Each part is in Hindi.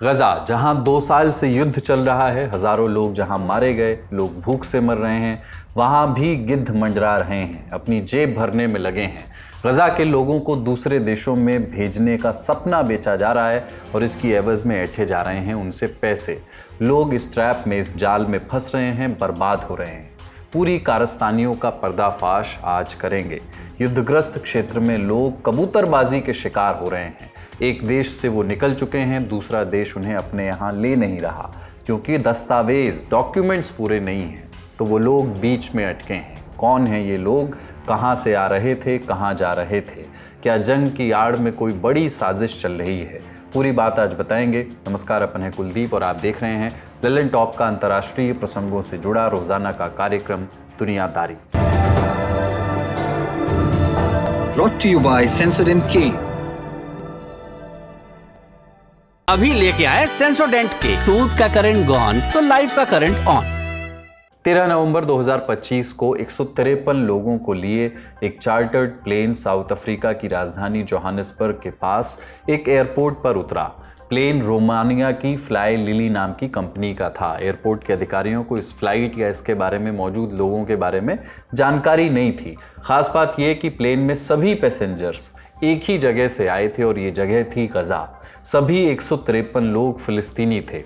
गजा, जहां 2 साल से युद्ध चल रहा है, हजारों लोग जहां मारे गए, लोग भूख से मर रहे हैं, वहां भी गिद्ध मंडरा रहे हैं, अपनी जेब भरने में लगे हैं। गजा के लोगों को दूसरे देशों में भेजने का सपना बेचा जा रहा है और इसकी एवज में ऐंठे जा रहे हैं उनसे पैसे। लोग इस ट्रैप में, इस जाल में फंस रहे हैं, बर्बाद हो रहे हैं। पूरी कारस्तानियों का पर्दाफाश आज करेंगे। युद्धग्रस्त क्षेत्र में लोग कबूतरबाजी के शिकार हो रहे हैं। एक देश से वो निकल चुके हैं, दूसरा देश उन्हें अपने यहाँ ले नहीं रहा क्योंकि दस्तावेज, डॉक्यूमेंट्स पूरे नहीं हैं। तो वो लोग बीच में अटके हैं। कौन हैं ये लोग? कहाँ से आ रहे थे? कहाँ जा रहे थे? क्या जंग की आड़ में कोई बड़ी साजिश चल रही है? पूरी बात आज बताएंगे। नमस्कार, अपन है कुलदीप और आप देख रहे हैं ललन टॉप का अंतर्राष्ट्रीय प्रसंगों से जुड़ा रोजाना का कार्यक्रम दुनियादारी। Brought to you by Sensodyne K। अभी लेके आए सेंसोडेंट के टूथ का करंट गॉन तो लाइफ का करंट ऑन। 13 नवंबर 2025 को 153 लोगों को लिए एक चार्टर्ड प्लेन साउथ अफ्रीका की राजधानी जोहानिसबर्ग के पास एक एयरपोर्ट पर उतरा। प्लेन रोमानिया की फ्लाई लिली नाम की कंपनी का था। एयरपोर्ट के अधिकारियों को इस फ्लाइट या इसके बारे में मौजूद लोगों के बारे में जानकारी नहीं थी। खास बात यह कि प्लेन में सभी पैसेंजर्स एक ही जगह से आए थे और ये जगह थी गजा। सभी 153 लोग फिलिस्तीनी थे।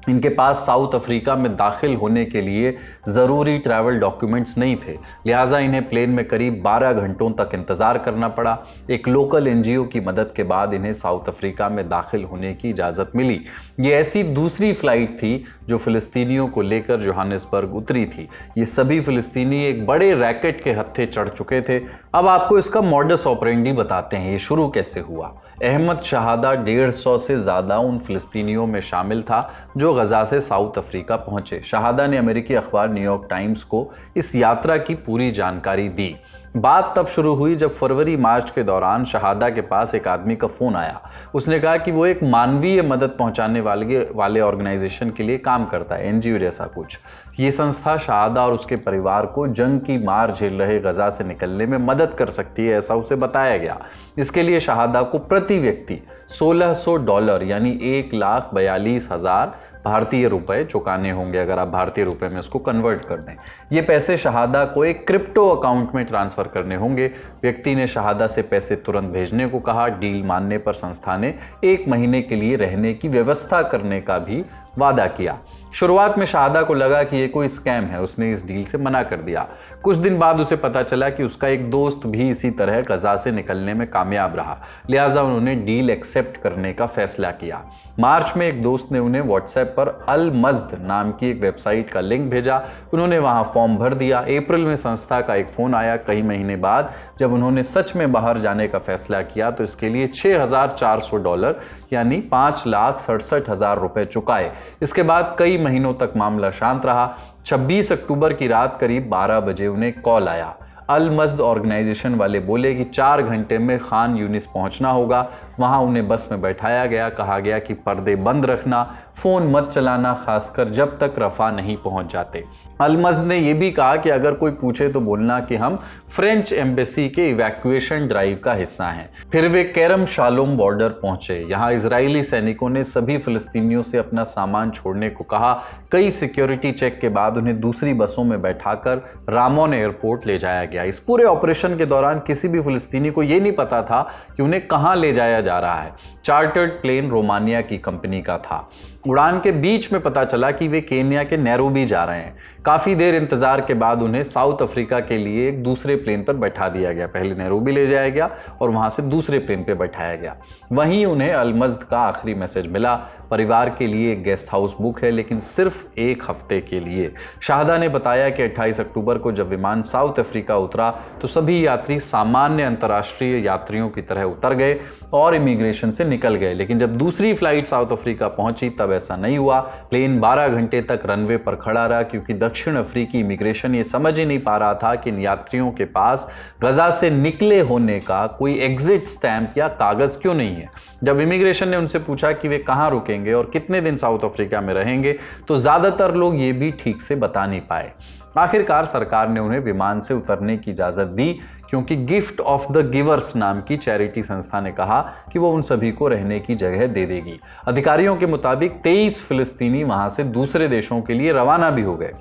इनके पास साउथ अफ्रीका में दाखिल होने के लिए ज़रूरी ट्रैवल डॉक्यूमेंट्स नहीं थे, लिहाजा इन्हें प्लेन में करीब 12 घंटों तक इंतज़ार करना पड़ा। एक लोकल एनजीओ की मदद के बाद इन्हें साउथ अफ्रीका में दाखिल होने की इजाज़त मिली। ये ऐसी दूसरी फ्लाइट थी जो फ़िलिस्तीनियों को लेकर जोहानिसबर्ग उतरी थी। ये सभी फ़िलिस्तीनी एक बड़े रैकेट के हत्थे चढ़ चुके थे। अब आपको इसका मॉडस ऑपरेंडी बताते हैं, ये शुरू कैसे हुआ। अहमद शहादा 150 से ज़्यादा उन फ़िलिस्तीनियों में शामिल था जो गजा से साउथ अफ्रीका पहुंचे। शहादा ने अमेरिकी अखबार न्यूयॉर्क टाइम्स को इस यात्रा की पूरी जानकारी दी। बात तब शुरू हुई जब फरवरी मार्च के दौरान शहादा के पास एक आदमी का फ़ोन आया। उसने कहा कि वो एक मानवीय मदद पहुंचाने वाले ऑर्गेनाइजेशन के लिए काम करता है, एनजीओ जैसा कुछ। ये संस्था शहादा और उसके परिवार को जंग की मार झेल रहे गजा से निकलने में मदद कर सकती है, ऐसा उसे बताया गया। इसके लिए शहादा को प्रति व्यक्ति $1600 यानी 1,42,000 भारतीय रुपए चुकाने होंगे, अगर आप भारतीय रुपए में उसको कन्वर्ट कर दें। ये पैसे शहादा को एक क्रिप्टो अकाउंट में ट्रांसफ़र करने होंगे। व्यक्ति ने शहादा से पैसे तुरंत भेजने को कहा। डील मानने पर संस्था ने 1 महीने के लिए रहने की व्यवस्था करने का भी वादा किया। शुरुआत में शहादा को लगा कि ये कोई स्कैम है, उसने इस डील से मना कर दिया। कुछ दिन बाद उसे पता चला कि उसका एक दोस्त भी इसी तरह गजा से निकलने में कामयाब रहा, लिहाजा उन्होंने डील एक्सेप्ट करने का फैसला किया। मार्च में एक दोस्त ने उन्हें व्हाट्सएप पर अल मज़्द नाम की एक वेबसाइट का लिंक भेजा। उन्होंने वहां फॉर्म भर दिया। अप्रैल में संस्था का एक फ़ोन आया। कई महीने बाद जब उन्होंने सच में बाहर जाने का फैसला किया तो इसके लिए $6,400 यानी 5,67,000 रुपये चुकाए। इसके बाद कई महीनों तक मामला शांत रहा। 26 अक्टूबर की रात करीब 12 बजे उन्हें कॉल आया। अल मज़्द ऑर्गेनाइजेशन वाले बोले कि 4 घंटे में खान यूनिस पहुंचना होगा। वहां उन्हें बस में बैठाया गया। कहा गया कि पर्दे बंद रखना, फ़ोन मत चलाना, खासकर जब तक रफ़ा नहीं पहुंच जाते। अल मज़्द ने यह भी कहा कि अगर कोई पूछे तो बोलना कि हम फ्रेंच एम्बेसी के इवैक्यूएशन ड्राइव का हिस्सा हैं। फिर वे करम शालोम बॉर्डर पहुंचे। यहाँ इजरायली सैनिकों ने सभी फ़िलिस्तीनियों से अपना सामान छोड़ने को कहा। कई सिक्योरिटी चेक के बाद उन्हें दूसरी बसों में बैठाकर रामोन एयरपोर्ट ले जाया गया। इस पूरे ऑपरेशन के दौरान किसी भी फ़िलिस्तीनी को ये नहीं पता था कि उन्हें कहाँ ले जाया जा रहा है। चार्टर्ड प्लेन रोमानिया की कंपनी का था। उड़ान के बीच में पता चला कि वे केन्या के नैरोबी जा रहे हैं। काफ़ी देर इंतज़ार के बाद उन्हें साउथ अफ्रीका के लिए एक दूसरे प्लेन पर बैठा दिया गया। पहले नैरोबी ले जाया गया और वहाँ से दूसरे प्लेन पर बैठाया गया। वहीं उन्हें अल मज़्द का आखिरी मैसेज मिला, परिवार के लिए एक गेस्ट हाउस बुक है, लेकिन सिर्फ 1 हफ्ते के लिए। शाहदा ने बताया कि 28 अक्टूबर को जब विमान साउथ अफ्रीका उतरा तो सभी यात्री सामान्य अंतर्राष्ट्रीय यात्रियों की तरह उतर गए और इमिग्रेशन से निकल गए। लेकिन जब दूसरी फ्लाइट साउथ अफ्रीका पहुंची तब ऐसा नहीं हुआ। प्लेन 12 घंटे तक रनवे पर खड़ा रहा क्योंकि दक्षिण अफ्रीकी इमिग्रेशन ये समझ ही नहीं पा रहा था कि इन यात्रियों के पास गजा से निकले होने का कोई एग्जिट स्टैंप या कागज क्यों नहीं है। जब इमिग्रेशन ने उनसे पूछा कि वे कहाँ रुकेंगे और कितने दिन साउथ अफ्रीका में रहेंगे तो ज़्यादातर लोग ये भी ठीक से बता नहीं पाए। आखिरकार सरकार ने उन्हें विमान से उतरने की इजाज़त दी क्योंकि गिफ्ट ऑफ द गिवर्स नाम की चैरिटी संस्था ने कहा कि वो उन सभी को रहने की जगह दे देगी। अधिकारियों के मुताबिक 23 फिलिस्तीनी वहां से दूसरे देशों के लिए रवाना भी हो गए।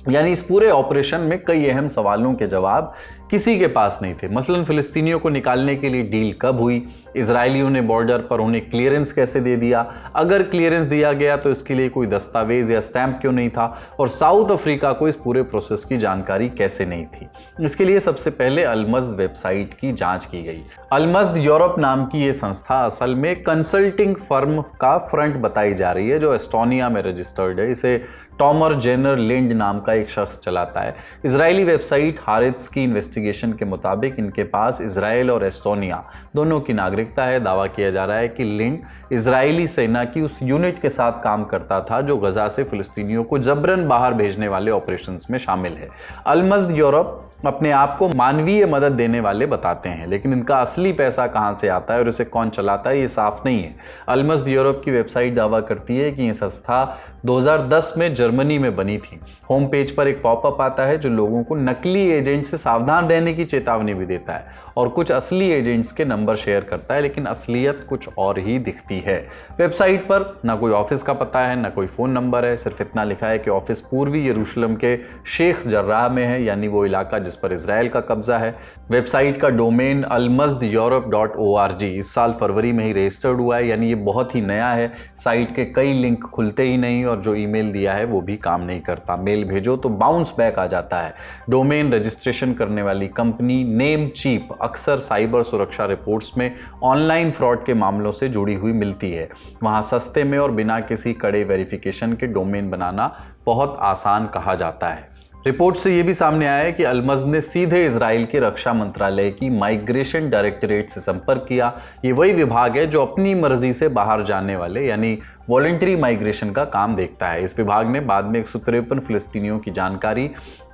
यानी इस पूरे ऑपरेशन में कई अहम सवालों के जवाब किसी के पास नहीं थे। मसलन फिलिस्तीनियों को निकालने के लिए डील कब हुई, इजरायलियों ने बॉर्डर पर उन्हें क्लियरेंस कैसे दे दिया, अगर क्लियरेंस दिया गया तो इसके लिए कोई दस्तावेज या स्टैंप क्यों नहीं था, और साउथ अफ्रीका को इस पूरे प्रोसेस की जानकारी कैसे नहीं थी। इसके लिए सबसे पहले अलमज़्द वेबसाइट की जांच की गई। अलमज़्द यूरोप नाम की ये संस्था असल में कंसल्टिंग फर्म का फ्रंट बताई जा रही है जो एस्टोनिया में रजिस्टर्ड है। इसे टॉमर जेनर लिंड नाम का एक शख्स चलाता है। इजरायली वेबसाइट हारित्स की इन्वेस्टिगेशन के मुताबिक इनके पास इजराइल और एस्टोनिया दोनों की नागरिकता है। दावा किया जा रहा है कि लिंड इजरायली सेना की उस यूनिट के साथ काम करता था जो गजा से फिलिस्तीनियों को जबरन बाहर भेजने वाले ऑपरेशंस में शामिल है। अलमज़्द यूरोप अपने आप को मानवीय मदद देने वाले बताते हैं, लेकिन इनका असली पैसा कहां से आता है और इसे कौन चलाता है ये साफ नहीं है। अलमज़्द यूरोप की वेबसाइट दावा करती है कि ये संस्था 2010 में जर्मनी में बनी थी। होम पेज पर एक पॉपअप आता है जो लोगों को नकली एजेंट से सावधान रहने की चेतावनी भी देता है और कुछ असली एजेंट्स के नंबर शेयर करता है, लेकिन असलियत कुछ और ही दिखती है। वेबसाइट पर ना कोई ऑफिस का पता है, ना कोई फ़ोन नंबर है, सिर्फ इतना लिखा है कि ऑफिस पूर्वी यरूशलेम के शेख जर्राह में है, यानी वो इलाका जिस पर इजराइल का कब्जा है। वेबसाइट का डोमेन almazdeurope.org इस साल फरवरी में ही रजिस्टर्ड हुआ है, यानी ये बहुत ही नया है। साइट के कई लिंक खुलते ही नहीं और जो ईमेल दिया है वो भी काम नहीं करता। मेल भेजो तो बाउंस बैक आ जाता है। डोमेन रजिस्ट्रेशन करने वाली कंपनी नेम चीप अक्सर साइबर सुरक्षा रिपोर्ट्स में ऑनलाइन फ्रॉड के मामलों से जुड़ी हुई मिलती है। वहां सस्ते में और बिना किसी कड़े वेरिफिकेशन के डोमेन बनाना बहुत आसान कहा जाता है। रिपोर्ट से यह भी सामने आया है कि अलमज़्द ने सीधे इजराइल के रक्षा मंत्रालय की माइग्रेशन डायरेक्टरेट से संपर्क किया। ये वही विभाग है जो अपनी मर्जी से बाहर जाने वाले यानी वॉलंटरी माइग्रेशन का काम देखता है। इस विभाग ने बाद में 153 फिलिस्तीनियों की जानकारी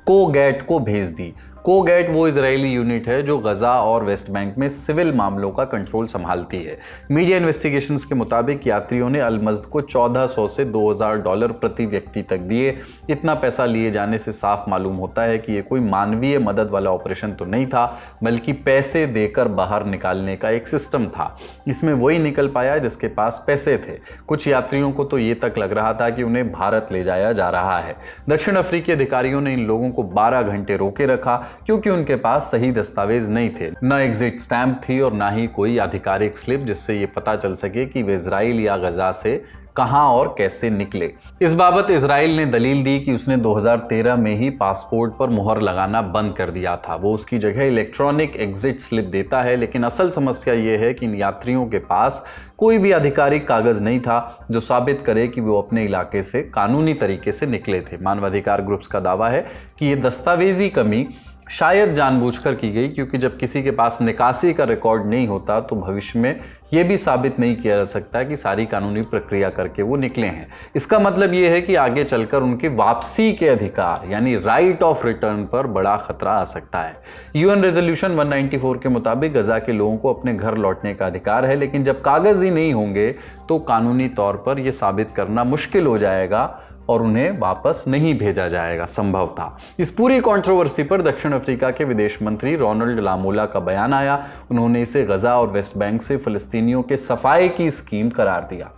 कोगैट को भेज दी। कोगैट वो इजरायली यूनिट है जो गजा और वेस्ट बैंक में सिविल मामलों का कंट्रोल संभालती है। मीडिया इन्वेस्टिगेशंस के मुताबिक यात्रियों ने अलमज़्द को $1400 से $2000 प्रति व्यक्ति तक दिए। इतना पैसा लिए जाने से साफ मालूम होता है कि ये कोई मानवीय मदद वाला ऑपरेशन तो नहीं था, बल्कि पैसे देकर बाहर निकालने का एक सिस्टम था। इसमें वही निकल पाया जिसके पास पैसे थे। कुछ यात्रियों को तो ये तक लग रहा था कि उन्हें भारत ले जाया जा रहा है। दक्षिण अफ्रीकी अधिकारियों ने इन लोगों को 12 घंटे रोके रखा क्योंकि उनके पास सही दस्तावेज नहीं थे। न एग्जिट स्टैंप थी और ना ही कोई आधिकारिक स्लिप जिससे ये पता चल सके कि वे इजराइल या गजा से कहां और कैसे निकले। इस बाबत इजराइल ने दलील दी कि उसने 2013 में ही पासपोर्ट पर मुहर लगाना बंद कर दिया था। वो उसकी जगह इलेक्ट्रॉनिक एग्जिट स्लिप देता है, लेकिन असल समस्या ये है कि इन यात्रियों के पास कोई भी आधिकारिक कागज नहीं था जो साबित करे कि वो अपने इलाके से कानूनी तरीके से निकले थे। मानवाधिकार ग्रुप्स का दावा है कि ये दस्तावेजी कमी शायद जानबूझकर की गई, क्योंकि जब किसी के पास निकासी का रिकॉर्ड नहीं होता तो भविष्य में यह भी साबित नहीं किया जा सकता कि सारी कानूनी प्रक्रिया करके वो निकले हैं। इसका मतलब ये है कि आगे चलकर उनके वापसी के अधिकार यानी राइट ऑफ रिटर्न पर बड़ा खतरा आ सकता है। यूएन रेजोल्यूशन 194 के मुताबिक गजा के लोगों को अपने घर लौटने का अधिकार है, लेकिन जब कागज ही नहीं होंगे तो कानूनी तौर पर यह साबित करना मुश्किल हो जाएगा और उन्हें वापस नहीं भेजा जाएगा संभवतः। इस पूरी कंट्रोवर्सी पर दक्षिण अफ्रीका के विदेश मंत्री रोनाल्ड लामोला का बयान आया। उन्होंने इसे गजा और वेस्ट बैंक से फिलिस्तीनियों के सफाए की स्कीम करार दिया।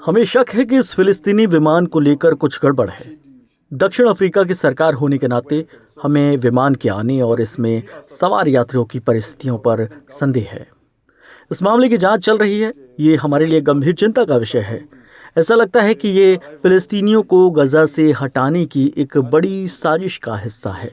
हमें शक है कि इस फिलिस्तीनी विमान को लेकर कुछ गड़बड़ है। दक्षिण अफ्रीका की सरकार होने के नाते हमें विमान के आने और इसमें सवार यात्रियों की परिस्थितियों पर संदेह है। इस मामले की जांच चल रही है। ये हमारे लिए गंभीर चिंता का विषय है। ऐसा लगता है कि ये फिलिस्तीनियों को गजा से हटाने की एक बड़ी साजिश का हिस्सा है।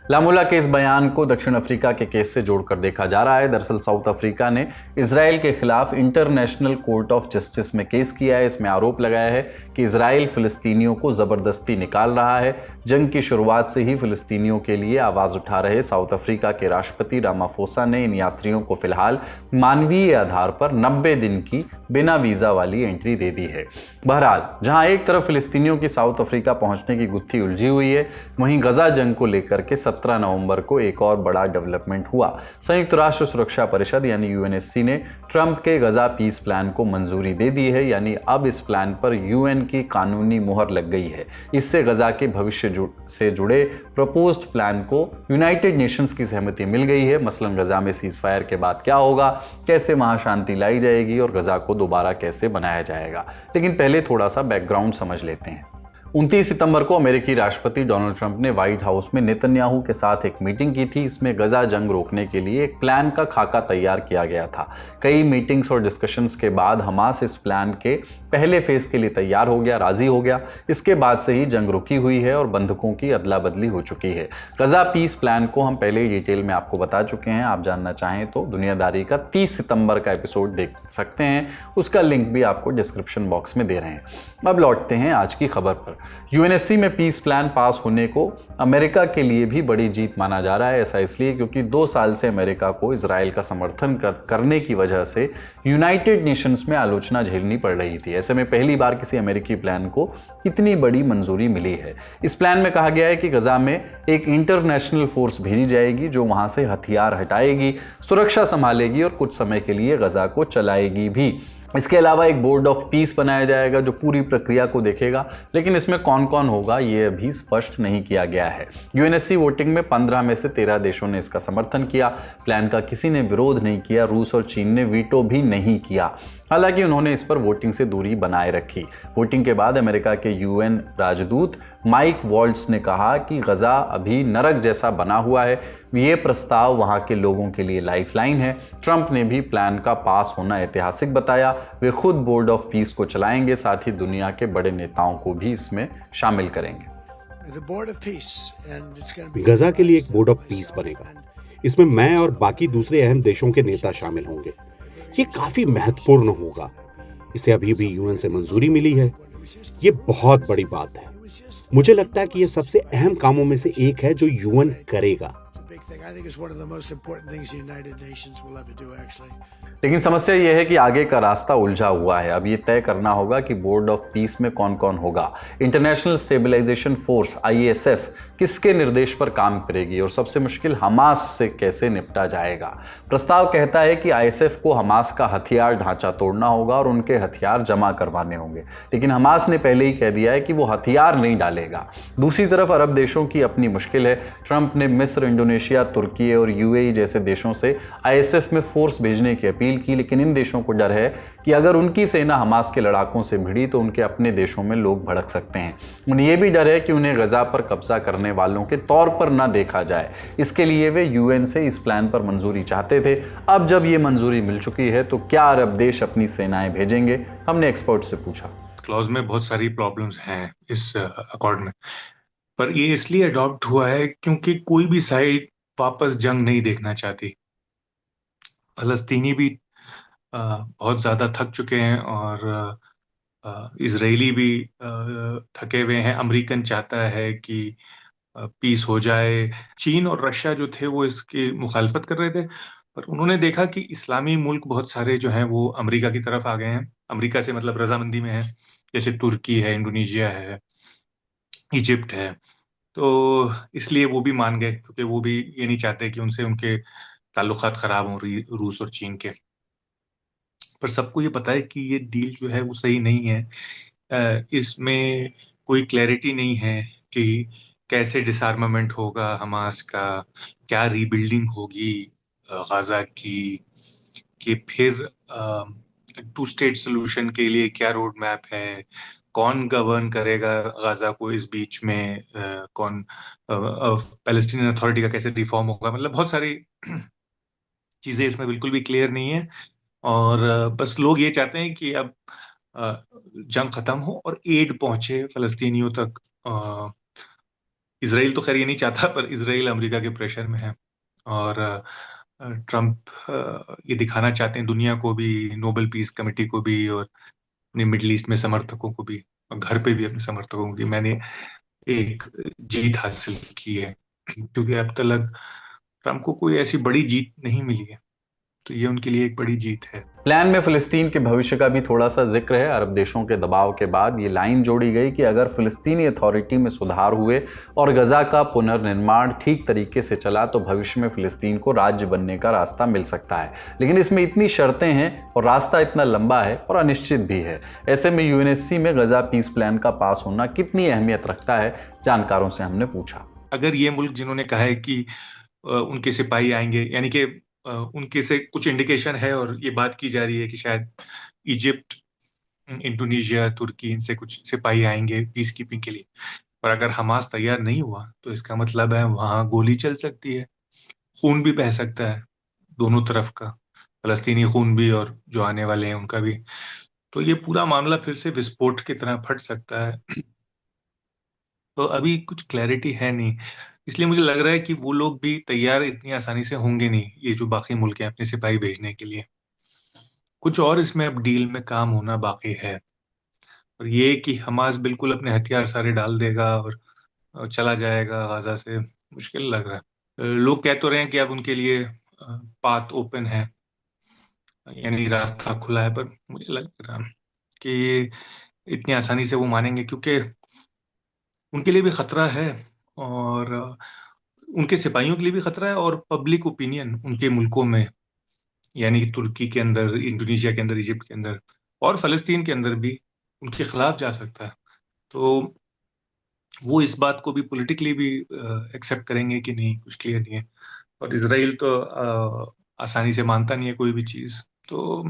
लामोला के इस बयान को दक्षिण अफ्रीका के केस से जोड़कर देखा जा रहा है। दरअसल साउथ अफ्रीका ने इजराइल के खिलाफ इंटरनेशनल कोर्ट ऑफ जस्टिस में केस किया है। इसमें आरोप लगाया है कि इजराइल फिलिस्तीनियों को ज़बरदस्ती निकाल रहा है। जंग की शुरुआत से ही फिलिस्तीनियों के लिए आवाज़ उठा रहे साउथ अफ्रीका के राष्ट्रपति रामाफोसा ने इन यात्रियों को फिलहाल मानवीय आधार पर 90 दिन की बिना वीज़ा वाली एंट्री दे दी है। बहरहाल, जहां एक तरफ फिलिस्तीनियों की साउथ अफ्रीका पहुंचने की गुत्थी उलझी हुई है, वहीं गजा जंग को लेकर के 17 नवंबर को एक और बड़ा डेवलपमेंट हुआ। संयुक्त राष्ट्र सुरक्षा परिषद यानी यूएनएससी ने ट्रंप के गजा पीस प्लान को मंजूरी दे दी है। यानी अब इस प्लान पर यूएन की कानूनी मुहर लग गई है। इससे गजा के भविष्य से जुड़े प्रपोज्ड प्लान को यूनाइटेड नेशंस की सहमति मिल गई है। मसलन गजा में सीज फायर के बाद क्या होगा, कैसे वहां शांति लाई जाएगी और गजा को दोबारा कैसे बनाया जाएगा। लेकिन पहले थोड़ा सा बैकग्राउंड समझ लेते हैं। 29 सितंबर को अमेरिकी राष्ट्रपति डोनाल्ड ट्रंप ने व्हाइट हाउस में नेतन्याहू के साथ एक मीटिंग की थी। इसमें गजा जंग रोकने के लिए एक प्लान का खाका तैयार किया गया था। कई मीटिंग्स और डिस्कशंस के बाद हमास इस प्लान के पहले फेज के लिए तैयार हो गया, राजी हो गया। इसके बाद से ही जंग रुकी हुई है और बंधकों की अदला बदली हो चुकी है। गजा पीस प्लान को हम पहले ही डिटेल में आपको बता चुके हैं। आप जानना चाहें तो दुनियादारी का 30 सितंबर का एपिसोड देख सकते हैं, उसका लिंक भी आपको डिस्क्रिप्शन बॉक्स में दे रहे हैं। अब लौटते हैं आज की खबर पर। यूएनएससी में पीस प्लान पास होने को अमेरिका के लिए भी बड़ी जीत माना जा रहा है। ऐसा इसलिए क्योंकि 2 साल से अमेरिका को इजराइल का समर्थन करने की वजह से यूनाइटेड नेशंस में आलोचना झेलनी पड़ रही थी। ऐसे में पहली बार किसी अमेरिकी प्लान को इतनी बड़ी मंजूरी मिली है। इस प्लान में कहा गया है कि गजा में एक इंटरनेशनल फोर्स भेजी जाएगी जो वहां से हथियार हटाएगी, सुरक्षा संभालेगी और कुछ समय के लिए गजा को चलाएगी भी। इसके अलावा एक बोर्ड ऑफ पीस बनाया जाएगा जो पूरी प्रक्रिया को देखेगा, लेकिन इसमें कौन कौन होगा ये अभी स्पष्ट नहीं किया गया है। यूएनएससी वोटिंग में 15 में से 13 देशों ने इसका समर्थन किया। प्लान का किसी ने विरोध नहीं किया। रूस और चीन ने वीटो भी नहीं किया, हालांकि उन्होंने इस पर वोटिंग से दूरी बनाए रखी। वोटिंग के बाद अमेरिका के यूएन राजदूत माइक वॉल्ट्स ने कहा कि गजा अभी नरक जैसा बना हुआ है, ये प्रस्ताव वहां के लोगों के लिए लाइफलाइन है। ट्रंप ने भी प्लान का पास होना ऐतिहासिक बताया। वे खुद बोर्ड ऑफ पीस को चलाएंगे, साथ ही दुनिया के बड़े नेताओं को भी इसमें शामिल करेंगे। गजा के लिए एक बोर्ड ऑफ पीस बनेगा। इसमें मैं और बाकी दूसरे अहम देशों के नेता शामिल होंगे। ये काफी महत्वपूर्ण होगा। इसे अभी भी यूएन से मंजूरी मिली है। ये बहुत बड़ी बात है। मुझे लगता है कि ये सबसे अहम कामों में से एक है जो यूएन करेगा। लेकिन समस्या यह है कि आगे का रास्ता उलझा हुआ है। अब ये तय करना होगा कि बोर्ड ऑफ पीस में कौन कौन होगा। इंटरनेशनल स्टेबलाइजेशन फोर्स आईएसएफ किसके निर्देश पर काम करेगी और सबसे मुश्किल हमास से कैसे निपटा जाएगा। प्रस्ताव कहता है कि आईएसएफ को हमास का हथियार ढांचा तोड़ना होगा और उनके हथियार जमा करवाने होंगे, लेकिन हमास ने पहले ही कह दिया है कि वो हथियार नहीं डालेगा। दूसरी तरफ अरब देशों की अपनी मुश्किल है। ट्रंप ने मिस्र, इंडोनेशिया, तुर्की और यूएई जैसे देशों से आईएसएफ में फोर्स भेजने की अपील की, लेकिन इन देशों को डर है कि अगर उनकी सेना हमास के लड़ाकों से भिड़ी तो उनके अपने देशों में लोग भड़क सकते हैं। उन्हें यह भी डर है कि उन्हें गजा पर कब्जा करने वालों के तौर पर न देखा जाए। इसके लिए वे यूएन से इस प्लान पर मंजूरी चाहते थे। अब जब ये मंजूरी मिल चुकी है तो क्या अरब देश अपनी सेनाएं भेजेंगे? हमने एक्सपर्ट से पूछा। क्लॉज में बहुत सारी प्रॉब्लम्स हैं इस अकॉर्ड में, पर ये इसलिए अडॉप्ट हुआ है क्योंकि कोई भी साइड वापस जंग नहीं देखना चाहती। फलस्तीनी भी बहुत ज्यादा थक चुके हैं और इजरायली भी थके हुए हैं। अमेरिकन चाहता है कि पीस हो जाए। चीन और रशिया जो थे वो इसकी मुखालफत कर रहे थे, पर उन्होंने देखा कि इस्लामी मुल्क बहुत सारे जो हैं वो अमेरिका की तरफ आ गए हैं। अमेरिका से मतलब रजामंदी में है, जैसे तुर्की है, इंडोनेशिया है, इजिप्ट है। तो इसलिए वो भी मान गए, क्योंकि वो भी ये नहीं चाहते कि उनसे उनके ताल्लुकात खराब हों रूस और चीन के। पर सबको ये पता है कि ये डील जो है वो सही नहीं है। इसमें कोई क्लैरिटी नहीं है कि कैसे डिसआर्मामेंट होगा हमास का, क्या रीबिल्डिंग होगी गाजा की, कि फिर 2 स्टेट सोल्यूशन के लिए क्या रोड मैप है, कौन गवर्न करेगा गाजा को इस बीच में, कौन पैलेस्टीनियन अथॉरिटी का कैसे रिफॉर्म होगा। मतलब बहुत सारी चीजें इसमें बिल्कुल भी क्लियर नहीं है। और बस लोग ये चाहते हैं कि अब जंग खत्म हो और एड पहुंचे फलस्तीनियों तक। इजराइल तो खैर ये नहीं चाहता, पर इजराइल अमेरिका के प्रेशर में है और ट्रंप ये दिखाना चाहते हैं दुनिया को भी, नोबेल पीस कमेटी को भी और अपने मिडिल ईस्ट में समर्थकों को भी, और घर पे भी अपने समर्थकों को भी, मैंने एक जीत हासिल की है। क्योंकि अब तक ट्रंप को कोई ऐसी बड़ी जीत नहीं मिली है। तो ये उनके लिए एक बड़ी जीत है। प्लान में फिलिस्तीन के भविष्य का भी थोड़ा सा जिक्र है। अरब देशों के दबाव के बाद ये लाइन जोड़ी गई कि अगर फिलिस्तीनी अथॉरिटी में सुधार हुए और गजा का पुनर्निर्माण ठीक तरीके से चला तो भविष्य में फिलिस्तीन को राज्य बनने का रास्ता मिल सकता है। लेकिन इसमें इतनी शर्तें हैं और रास्ता इतना लंबा है और अनिश्चित भी है। ऐसे में यूएनएससी में गजा पीस प्लान का पास होना कितनी अहमियत रखता है, जानकारों से हमने पूछा। अगर ये मुल्क जिन्होंने कहा है कि उनके सिपाही आएंगे, यानी कि उनके से कुछ इंडिकेशन है और ये बात की जा रही है कि शायद इजिप्ट, इंडोनेशिया, तुर्की, इनसे कुछ सिपाही आएंगे पीस कीपिंग के लिए, पर अगर हमास तैयार नहीं हुआ तो इसका मतलब है वहां गोली चल सकती है, खून भी बह सकता है दोनों तरफ का, फलस्तीनी खून भी और जो आने वाले हैं उनका भी। तो ये पूरा मामला फिर से विस्फोट की तरह फट सकता है। तो अभी कुछ क्लैरिटी है नहीं, इसलिए मुझे लग रहा है कि वो लोग भी तैयार इतनी आसानी से होंगे नहीं, ये जो बाकी मुल्क हैं, अपने सिपाही भेजने के लिए। कुछ और इसमें अब डील में काम होना बाकी है, और ये कि हमास बिल्कुल अपने हथियार सारे डाल देगा और चला जाएगा गाजा से, मुश्किल लग रहा है। लोग कह तो रहे हैं कि अब उनके लिए पाथ ओपन है, यानी रास्ता खुला है, पर मुझे लग रहा कि इतनी आसानी से वो मानेंगे, क्योंकि उनके लिए भी खतरा है और उनके सिपाहियों के लिए भी खतरा है, और पब्लिक ओपिनियन उनके मुल्कों में, यानी कि तुर्की के अंदर, इंडोनेशिया के अंदर, इजिप्ट के अंदर और फलस्तीन के अंदर भी उनके खिलाफ जा सकता है। तो वो इस बात को भी पॉलिटिकली भी एक्सेप्ट करेंगे कि नहीं, कुछ क्लियर नहीं है। और इजराइल तो आसानी से मानता नहीं है कोई भी चीज, तो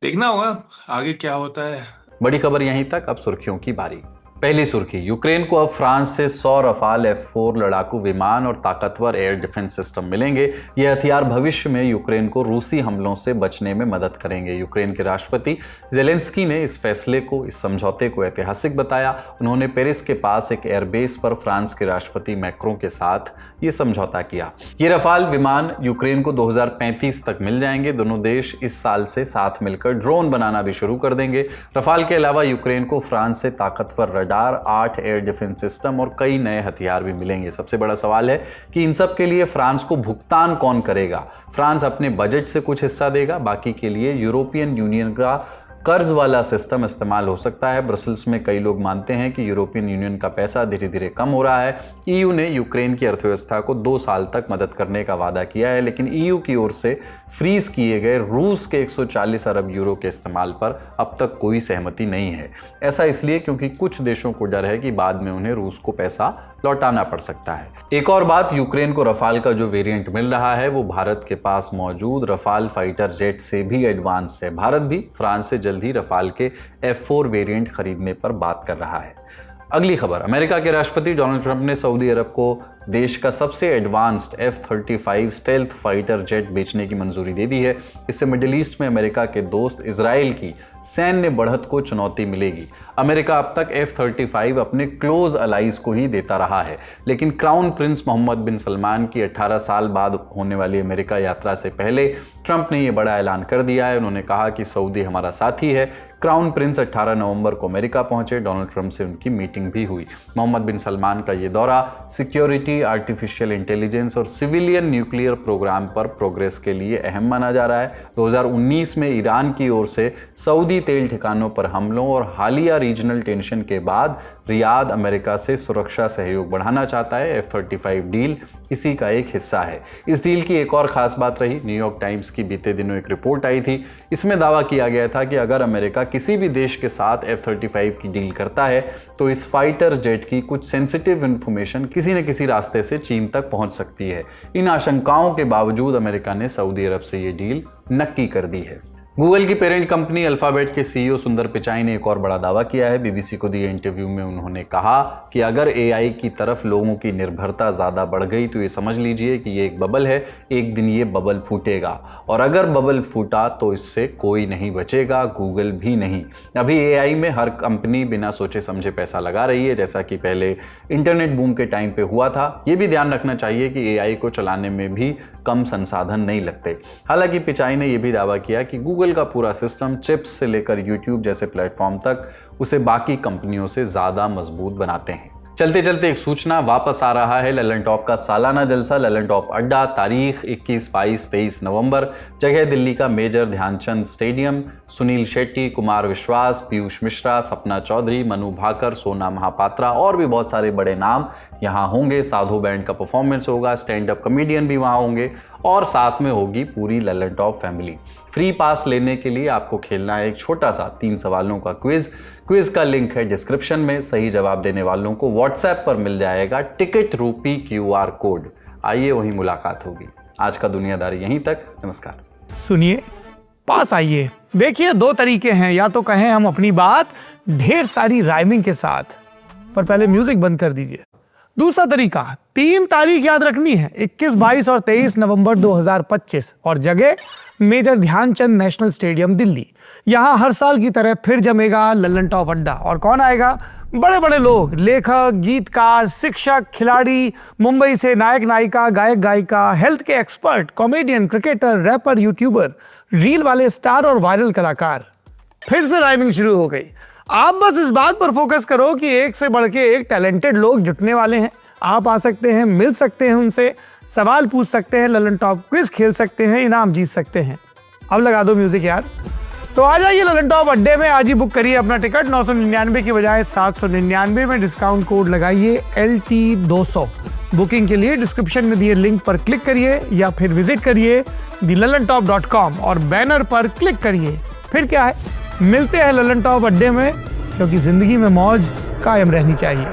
देखना होगा आगे क्या होता है। बड़ी खबर यहीं तक, अब सुर्खियों की बारी। पहली सुर्खी, यूक्रेन को अब फ्रांस से 100 रफाल F4 लड़ाकू विमान और ताकतवर एयर डिफेंस सिस्टम मिलेंगे। ये हथियार भविष्य में यूक्रेन को रूसी हमलों से बचने में मदद करेंगे। यूक्रेन के राष्ट्रपति जेलेंस्की ने इस फैसले को, इस समझौते को ऐतिहासिक बताया। उन्होंने पेरिस के पास एक एयरबेस पर फ्रांस के राष्ट्रपति मैक्रों के साथ ये समझौता किया। ये रफाल विमान यूक्रेन को 2035 तक मिल जाएंगे। दोनों देश इस साल से साथ मिलकर ड्रोन बनाना भी शुरू कर देंगे। रफाल के अलावा यूक्रेन को फ्रांस से ताकतवर रडार, 8 एयर डिफेंस सिस्टम और कई नए हथियार भी मिलेंगे। सबसे बड़ा सवाल है कि इन सब के लिए फ्रांस को भुगतान कौन करेगा। फ्रांस अपने बजट से कुछ हिस्सा देगा, बाकी के लिए यूरोपियन यूनियन का कर्ज वाला सिस्टम इस्तेमाल हो सकता है। ब्रसल्स में कई लोग मानते हैं कि यूरोपियन यूनियन का पैसा धीरे धीरे कम हो रहा है। ईयू ने यूक्रेन की अर्थव्यवस्था को 2 साल तक मदद करने का वादा किया है, लेकिन ईयू की ओर से फ्रीज किए गए रूस के 140 अरब यूरो के इस्तेमाल पर अब तक कोई सहमति नहीं है। ऐसा इसलिए क्योंकि कुछ देशों को डर है कि बाद में उन्हें रूस को पैसा लौटाना पड़ सकता है। एक और बात, यूक्रेन को रफाल का जो वेरिएंट मिल रहा है वो भारत के पास मौजूद रफाल फाइटर जेट से भी एडवांस्ड है। भारत भी फ्रांस से जल्द ही रफाल के F4 वेरिएंट खरीदने पर बात कर रहा है। अगली खबर, अमेरिका के राष्ट्रपति डोनाल्ड ट्रंप ने सऊदी अरब को देश का सबसे advanced F-35 stealth fighter jet बेचने की मंजूरी दे दी है। इससे मिडिल ईस्ट में अमेरिका के दोस्त इजराइल की सैन्य बढ़त को चुनौती मिलेगी। अमेरिका अब तक F-35 अपने क्लोज अलाइज को ही देता रहा है, लेकिन क्राउन प्रिंस मोहम्मद बिन सलमान की 18 साल बाद होने वाली अमेरिका यात्रा से पहले ट्रंप ने यह बड़ा ऐलान कर दिया है। उन्होंने कहा कि सऊदी हमारा साथी है। क्राउन प्रिंस 18 नवंबर को अमेरिका पहुंचे। डोनाल्ड ट्रंप से उनकी मीटिंग भी हुई। मोहम्मद बिन सलमान का ये दौरा सिक्योरिटी, आर्टिफिशियल इंटेलिजेंस और सिविलियन न्यूक्लियर प्रोग्राम पर प्रोग्रेस के लिए अहम माना जा रहा है। 2019 में ईरान की ओर से सऊदी तेल ठिकानों पर हमलों और हालिया रीजनल टेंशन के बाद रियाद अमेरिका से सुरक्षा सहयोग बढ़ाना चाहता है। F-35 डील इसी का एक हिस्सा है। इस डील की एक और खास बात रही, न्यूयॉर्क टाइम्स की बीते दिनों एक रिपोर्ट आई थी। इसमें दावा किया गया था कि अगर अमेरिका किसी भी देश के साथ F-35 की डील करता है तो इस फाइटर जेट की कुछ सेंसिटिव इंफॉर्मेशन किसी न किसी रास्ते से चीन तक पहुंच सकती है। इन आशंकाओं के बावजूद अमेरिका ने सऊदी अरब से ये डील नक्की कर दी है। गूगल की पेरेंट कंपनी अल्फाबेट के CEO सुंदर पिचाई ने एक और बड़ा दावा किया है। बीबीसी को दिए इंटरव्यू में उन्होंने कहा कि अगर AI की तरफ लोगों की निर्भरता ज़्यादा बढ़ गई तो ये समझ लीजिए कि ये एक बबल है, एक दिन ये बबल फूटेगा, और अगर बबल फूटा तो इससे कोई नहीं बचेगा, गूगल भी नहीं। अभी AI में हर कंपनी बिना सोचे समझे पैसा लगा रही है, जैसा कि पहले इंटरनेट बूम के टाइम पे हुआ था। ये भी ध्यान रखना चाहिए कि AI को चलाने में भी कम संसाधन नहीं लगते। हालांकि पिचाई ने यह भी दावा किया कि गूगल का पूरा सिस्टम चिप्स से लेकर YouTube जैसे प्लेटफॉर्म तक उसे बाकी कंपनियों से ज़्यादा मजबूत बनाते हैं। चलते चलते एक सूचना, वापस आ रहा है ललन टॉप का सालाना जलसा ललन टॉप अड्डा। तारीख 21, 22, 23 नवंबर। जगह दिल्ली का मेजर ध्यानचंद स्टेडियम। सुनील शेट्टी, कुमार विश्वास, पीयूष मिश्रा, सपना चौधरी, मनु भाकर, सोना महापात्रा और भी बहुत सारे बड़े नाम यहाँ होंगे। साधु बैंड का परफॉर्मेंस होगा, स्टैंड अप कॉमेडियन भी वहाँ होंगे और साथ में होगी पूरी Lalan top family. Free pass लेने के लिए आपको खेलना है एक छोटा सा 3 सवालों का क्विज का लिंक है डिस्क्रिप्शन में। सही जवाब देने वालों को व्हाट्सएप पर मिल जाएगा टिकट रूपी QR कोड। आइए वहीं मुलाकात होगी। आज का दुनियादारी यहीं तक। नमस्कार। सुनिए, पास आइए। देखिए, 2 तरीके हैं, या तो कहें हम अपनी बात ढेर सारी राइमिंग के साथ, पर पहले म्यूजिक बंद कर दीजिए। दूसरा तरीका, 3 तारीख याद रखनी है, 21, 22 और 23 नवंबर 2025 और जगह major Dhyan Chand national stadium Delhi. यहाँ हर साल की तरह फिर जमेगा ललन टॉप अड्डा। और कौन आएगा? बड़े बड़े लोग, लेखक, गीतकार, शिक्षक, खिलाड़ी, मुंबई से नायक नायिका, गायक गायिका, हेल्थ के expert, comedian, cricketer, rapper, youtuber, reel वाले स्टार और वायरल कलाकार। फिर से राइमिंग शुरू हो गई। आप बस इस बात पर फोकस करो कि एक से बढ़ के एक टैलेंटेड लोग जुटने वाले हैं। आप आ सकते हैं, मिल सकते हैं उनसे, सवाल पूछ सकते हैं, ललन टॉप क्विज खेल सकते हैं, इनाम जीत सकते हैं। अब लगा दो म्यूजिक यार। तो आ जाइए ललन टॉप अड्डे में, आज ही बुक करिए अपना टिकट। 999 की बजाय 799 में डिस्काउंट कोड लगाइए LT200। बुकिंग के लिए डिस्क्रिप्शन में दिए लिंक पर क्लिक करिए या फिर विजिट करिए thelalantop.com और बैनर पर क्लिक करिए। फिर क्या है, मिलते हैं ललन टॉप अड्डे में, क्योंकि जिंदगी में मौज कायम रहनी चाहिए।